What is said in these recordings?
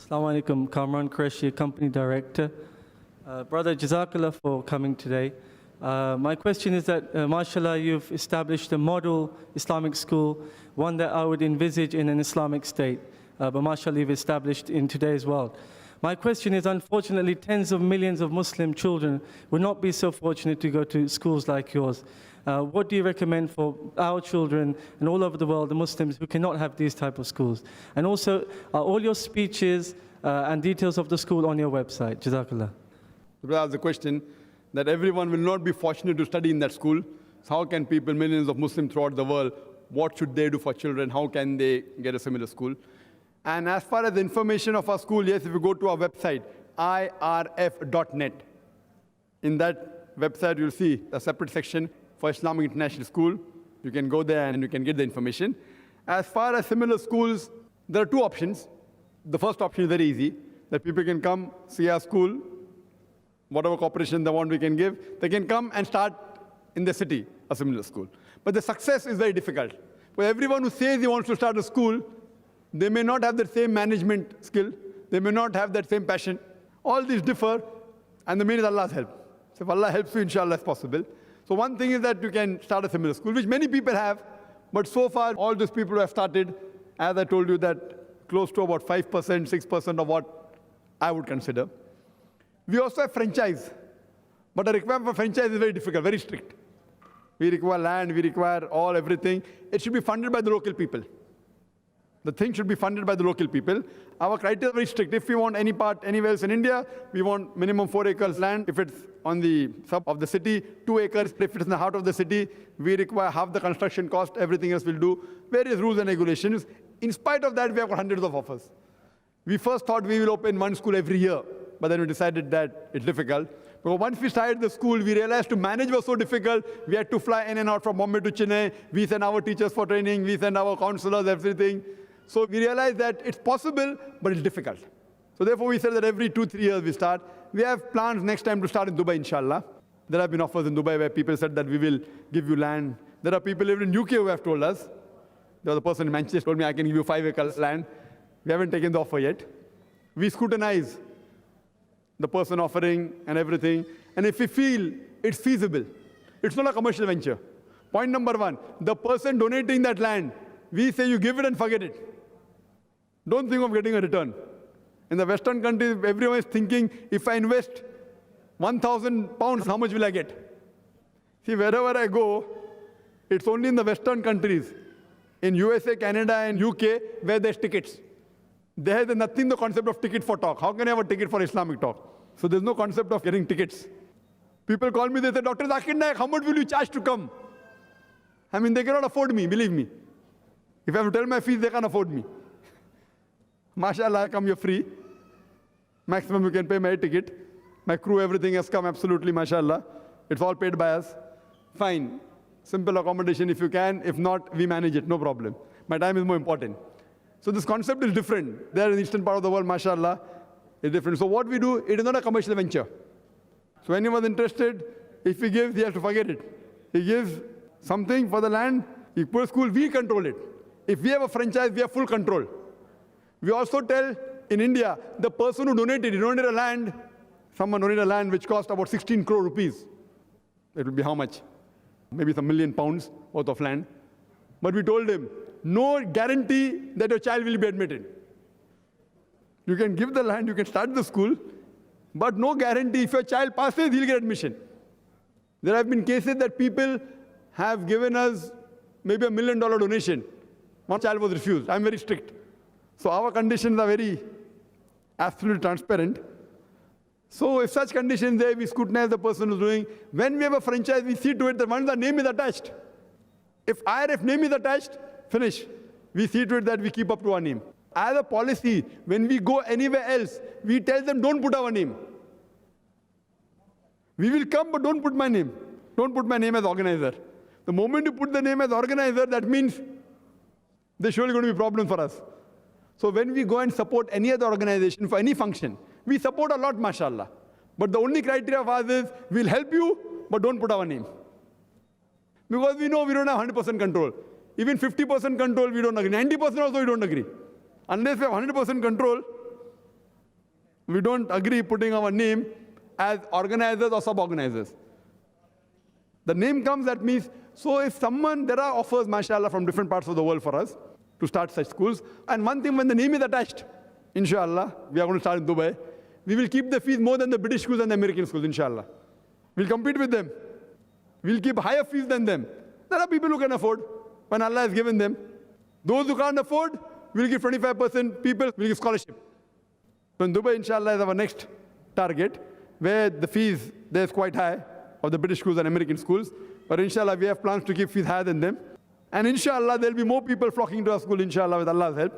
Assalamu alaikum, Kamran Qureshi, Company Director. Brother, Jazakallah for coming today. My question is that, mashallah, you've established a model Islamic school, one that I would envisage in an Islamic state, but mashallah, you've established in today's world. My question is, unfortunately, tens of millions of Muslim children will not be so fortunate to go to schools like yours. What do you recommend for our children and all over the world, the Muslims who cannot have these type of schools? And also, are all your speeches and details of the school on your website? Jazakallah. The question that everyone will not be fortunate to study in that school. So how can people, millions of Muslims throughout the world, what should they do for children? How can they get a similar school? And as far as the information of our school, yes, if you go to our website, irf.net, in that website you'll see a separate section for Islamic International School. You can go there and you can get the information. As far as similar schools, there are two options. The first option is very easy, that people can come, see our school, whatever cooperation they want we can give. They can come and start in the city, a similar school. But the success is very difficult. For everyone who says he wants to start a school, they may not have the same management skill. They may not have that same passion. All these differ, and the main is Allah's help. So if Allah helps you, inshallah, it's possible. So one thing is that you can start a similar school, which many people have, but so far, all these people who have started, as I told you, that close to about 5%, 6% of what I would consider. We also have franchise, but the requirement for franchise is very difficult, very strict. We require land, we require everything. It should be funded by the local people. The thing should be funded by the local people. Our criteria is very strict. If we want any part anywhere else in India, we want minimum 4 acres land. If it's on the sub of the city, 2 acres. If it's in the heart of the city, we require half the construction cost. Everything else will do. Various rules and regulations. In spite of that, we have got hundreds of offers. We first thought we will open one school every year, but then we decided that it's difficult. But once we started the school, we realized to manage was so difficult. We had to fly in and out from Bombay to Chennai. We send our teachers for training. We send our counselors, everything. So we realized that it's possible, but it's difficult. So therefore, we said that every 2-3 years we start. We have plans next time to start in Dubai, inshallah. There have been offers in Dubai where people said that we will give you land. There are people living in UK who have told us. There was a person in Manchester told me, I can give you 5 acres land. We haven't taken the offer yet. We scrutinize the person offering and everything. And if we feel it's feasible, it's not a commercial venture. Point number 1, the person donating that land, we say you give it and forget it. Don't think of getting a return. In the Western countries, everyone is thinking, if I invest 1,000 pounds, how much will I get? See, wherever I go, it's only in the Western countries, in USA, Canada, and UK, where there's tickets. There is nothing the concept of ticket for talk. How can I have a ticket for Islamic talk? So there's no concept of getting tickets. People call me, they say, Dr. Zakir Naik, how much will you charge to come? I mean, they cannot afford me, believe me. If I have to tell my fees, they can't afford me. MashaAllah, I come here free. Maximum you can pay my ticket. My crew, everything has come absolutely, MashaAllah. It's all paid by us. Fine. Simple accommodation if you can. If not, we manage it, no problem. My time is more important. So this concept is different. There in the eastern part of the world, MashaAllah, is different. So what we do, it is not a commercial venture. So anyone interested, if he gives, he has to forget it. He gives something for the land, he puts school, we control it. If we have a franchise, we have full control. We also tell, in India, the person who donated, he donated a land, someone donated a land which cost about 16 crore rupees. It will be how much? Maybe some £1 million worth of land. But we told him, no guarantee that your child will be admitted. You can give the land, you can start the school, but no guarantee if your child passes, he'll get admission. There have been cases that people have given us maybe $1 million donation. One child was refused. I'm very strict. So our conditions are very absolutely transparent. So if such conditions there, we scrutinize the person who's doing. When we have a franchise, we see to it that once the name is attached. If IRF name is attached, finish. We see to it that we keep up to our name. As a policy, when we go anywhere else, we tell them, don't put our name. We will come, but don't put my name. Don't put my name as organizer. The moment you put the name as organizer, that means there's surely going to be problems for us. So when we go and support any other organization for any function, we support a lot, mashallah. But the only criteria of ours is, we'll help you, but don't put our name. Because we know we don't have 100% control. Even 50% control, we don't agree. 90% also, we don't agree. Unless we have 100% control, We don't agree putting our name as organizers or sub-organizers. The name comes, that means, so if someone, there are offers, mashallah, from different parts of the world for us to start such schools. And one thing, when the name is attached, inshallah, we are going to start in Dubai, we will keep the fees more than the British schools and the American schools, inshallah. We'll compete with them. We'll keep higher fees than them. There are people who can afford when Allah has given them. Those who can't afford, we'll give 25% people, will give scholarship. So in Dubai, inshallah, is our next target, where the fees there is quite high of the British schools and American schools. But inshallah, we have plans to keep fees higher than them. And inshallah, there'll be more people flocking to our school, inshallah, with Allah's help.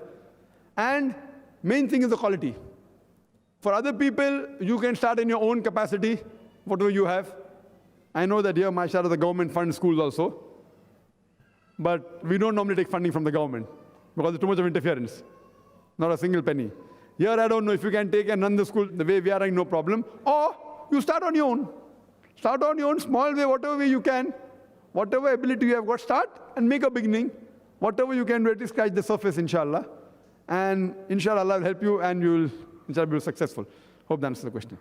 And main thing is the quality. For other people, you can start in your own capacity, whatever you have. I know that here, mashallah, the government funds schools also. But we don't normally take funding from the government because there's too much of interference. Not a single penny. Here, I don't know if you can take and run the school the way we are running, no problem. Or you start on your own. Start on your own, small way, whatever way you can. Whatever ability you have got, start and make a beginning. Whatever you can do, at least scratch the surface, inshallah. And inshallah, Allah will help you and you will, inshallah, be successful. Hope that answers the question.